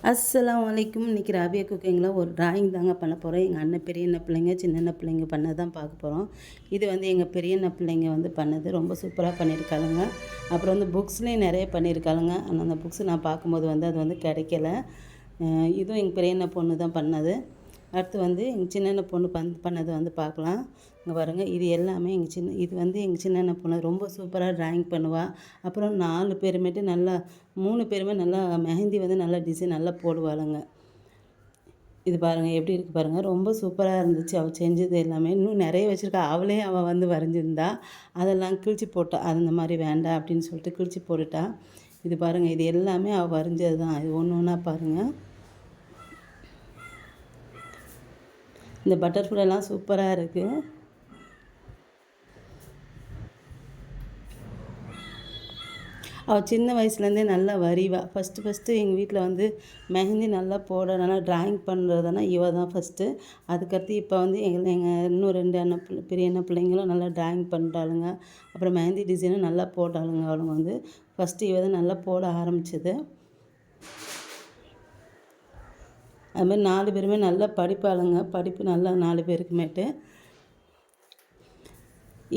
அஸ்ஸலாமு அலைக்கும். இன்றைக்கி ராபியா குக்கிங்கில் ஒரு டிராயிங் தாங்க பண்ண போகிறோம். எங்கள் அண்ணன் பெரியண்ண பிள்ளைங்க சின்னண்ண பிள்ளைங்க பண்ணது தான் பார்க்க போகிறோம். இது வந்து எங்கள் பெரியண்ண பிள்ளைங்க வந்து பண்ணது ரொம்ப சூப்பராக பண்ணியிருக்காளுங்க. அப்புறம் வந்து புக்ஸ்லேயும் நிறைய பண்ணியிருக்காளுங்க. ஆனால் அந்த புக்ஸ் நான் பார்க்கும்போது வந்து அது வந்து கிடைக்கல. இதுவும் எங்கள் பெரியண்ண பொண்ணு தான் பண்ணது. அடுத்து வந்து எங்கள் சின்னண்ண பொண்ணு பண்ணது வந்து பார்க்கலாம். இங்கே பாருங்கள், இது எல்லாமே இது வந்து எங்கள் சின்னண்ண பொண்ணு ரொம்ப சூப்பராக ட்ராயிங் பண்ணுவாள். அப்புறம் 4 பேருமேட்டு நல்லா 3 பேருமே நல்லா மெஹந்தி வந்து நல்லா டிசைன் நல்லா போடுவாளுங்க. இது பாருங்கள் எப்படி இருக்குது பாருங்கள், ரொம்ப சூப்பராக இருந்துச்சு அவள் செஞ்சது எல்லாமே. இன்னும் நிறைய வச்சுருக்கா. அவள் வந்து வரைஞ்சிருந்தா, அதெல்லாம் கிழிச்சு போட்டா. அது இந்த மாதிரி வேண்டாம் அப்படின்னு சொல்லிட்டு கிழிச்சு போட்டுட்டா. இது பாருங்கள், இது எல்லாமே அவள் வரைஞ்சது தான். இது ஒன்று ஒன்றா பாருங்கள். இந்த பட்டர்ஃப்ளைலாம் சூப்பராக இருக்குது. அவள் சின்ன வயசுலேருந்தே நல்லா வரைவா. ஃபஸ்ட்டு எங்கள் வீட்டில் வந்து மெஹந்தி நல்லா நல்லா ட்ராயிங் பண்ணுறதுனா இவ தான் ஃபஸ்ட்டு. அதுக்கடுத்து இப்போ வந்து எங்கள் இன்னும் 2 பெரிய அண்ணன் பிள்ளைங்களும் நல்லா ட்ராயிங் பண்ணுறாளுங்க. அப்புறம் மெஹந்தி டிசைனும் நல்லா போட்டாளுங்க. அவளுங்க வந்து ஃபஸ்ட்டு இவ தான் நல்லா போட ஆரம்பிச்சது. அதுமாதிரி 4 பேருமே நல்லா படிப்பாளுங்க. படிப்பு நல்லா 4 பேருக்குமேட்டு.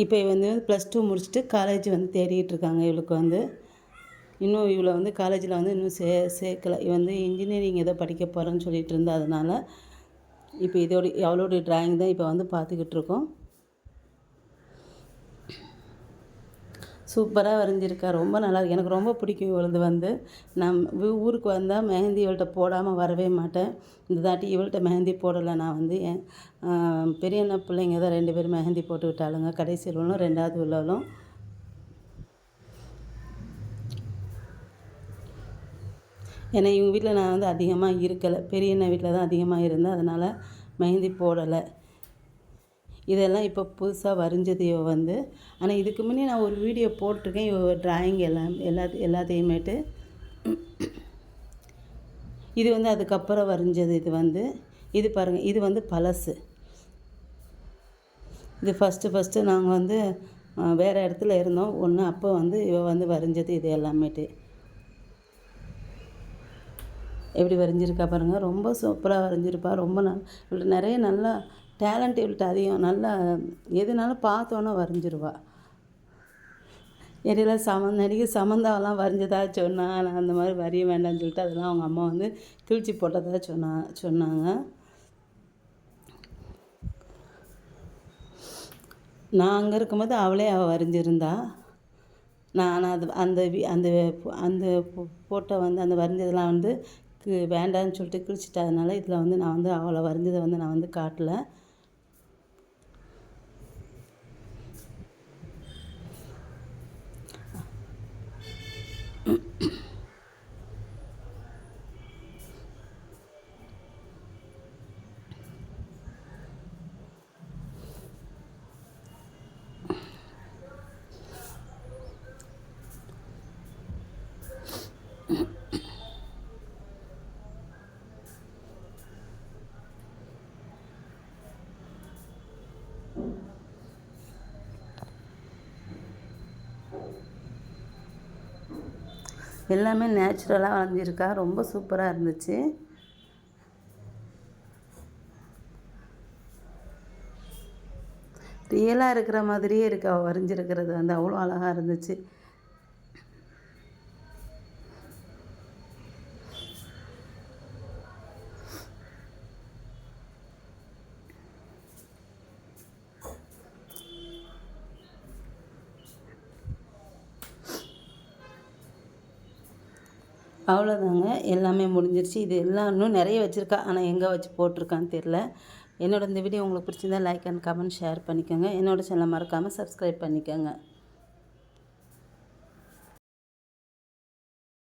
இப்போ வந்து +2 முடிச்சுட்டு காலேஜ் வந்து தேடிகிட்டு இருக்காங்க. இவளுக்கு வந்து இன்னும் இவளை வந்து காலேஜில் வந்து இன்னும் சேர்க்கலை. வந்து இன்ஜினியரிங் ஏதோ படிக்க போகிறேன்னு சொல்லிட்டு இருந்தா. அதனால் இப்போ அவளோடைய ட்ராயிங் தான் இப்போ வந்து பார்த்துக்கிட்டு இருக்கோம். சூப்பராக வரைஞ்சிருக்கா. ரொம்ப நல்லாயிருக்கு. எனக்கு ரொம்ப பிடிக்கும் இவளது வந்து. நான் ஊருக்கு வந்தால் மெஹந்தி இவள்கிட்ட போடாமல் வரவே மாட்டேன். இந்த தாட்டி இவள்கிட்ட மெஹந்தி போடலை. நான் வந்து என் பெரிய அண்ணா பிள்ளைங்க தான் 2 பேரும் மெஹந்தி போட்டு விட்டாளுங்க. கடைசி உள்ளவளும் 2வது உள்ளவளும். ஏன்னா இவங்க வீட்டில் நான் வந்து அதிகமாக இருக்கலை. பெரிய அண்ணா வீட்டில் தான் அதிகமாக இருந்தேன். அதனால் மெஹந்தி போடலை. இதெல்லாம் இப்போ புதுசாக வரைஞ்சது இவ வந்து. ஆனால் இதுக்கு முன்னே நான் ஒரு வீடியோ போட்டிருக்கேன். இவ ட்ராயிங் எல்லாத்தையுமேட்டு. இது வந்து அதுக்கப்புறம் வரைஞ்சது. இது பாருங்கள், இது வந்து பழசு. இது ஃபஸ்ட்டு நாங்கள் வந்து வேறு இடத்துல இருந்தோம் ஒன்று. அப்போ வந்து இவ வந்து வரைஞ்சது இது எல்லாமேட்டு. எப்படி வரைஞ்சிருக்கா பாருங்கள். ரொம்ப சூப்பராக வரைஞ்சிருப்பா. ரொம்ப இவள்கிட்ட நிறைய நல்லா டேலண்ட் இவள்கிட்ட அதிகம். நல்லா எதுனாலும் பார்த்தோன்னே வரைஞ்சிருவா. இடையில நடிகை சமந்தாவெல்லாம் வரைஞ்சதா சொன்னால், நான் அந்த மாதிரி வரைய வேண்டாம்னு சொல்லிட்டு அதெல்லாம் அவங்க அம்மா வந்து கிழிச்சி போட்டதாக சொன்னாங்க. நான் அங்கே இருக்கும்போது அவள் வரைஞ்சிருந்தா. நான் அந்த அந்த ஃபோட்டோ வந்து அந்த வரைஞ்சதெல்லாம் வந்து வேண்டான்னு சொல்லிட்டு கிழிச்சிட்டா. அதனால் இதில் வந்து நான் வந்து அவளை வரைஞ்சதை வந்து நான் வந்து காட்டலை. எல்லாமே நேச்சுரலாக வரைஞ்சிருக்கா. ரொம்ப சூப்பராக இருந்துச்சு. ரியலாக இருக்கிற மாதிரியே இருக்குது அவள் வரைஞ்சிருக்கிறது வந்து. அவ்வளோ அழகாக இருந்துச்சு. அவ்வளோதாங்க, எல்லாமே முடிஞ்சிருச்சு. இது எல்லாம் இன்னும் நிறைய வச்சுருக்கா. ஆனால் எங்கே வச்சு போட்டிருக்கான்னு தெரில. இந்த வீடியோ உங்களுக்கு பிடிச்சிருந்தா லைக் அண்ட் கமெண்ட் ஷேர் பண்ணிக்கோங்க. என்னோடய சேனலை மறக்காமல் சப்ஸ்கிரைப் பண்ணிக்கோங்க.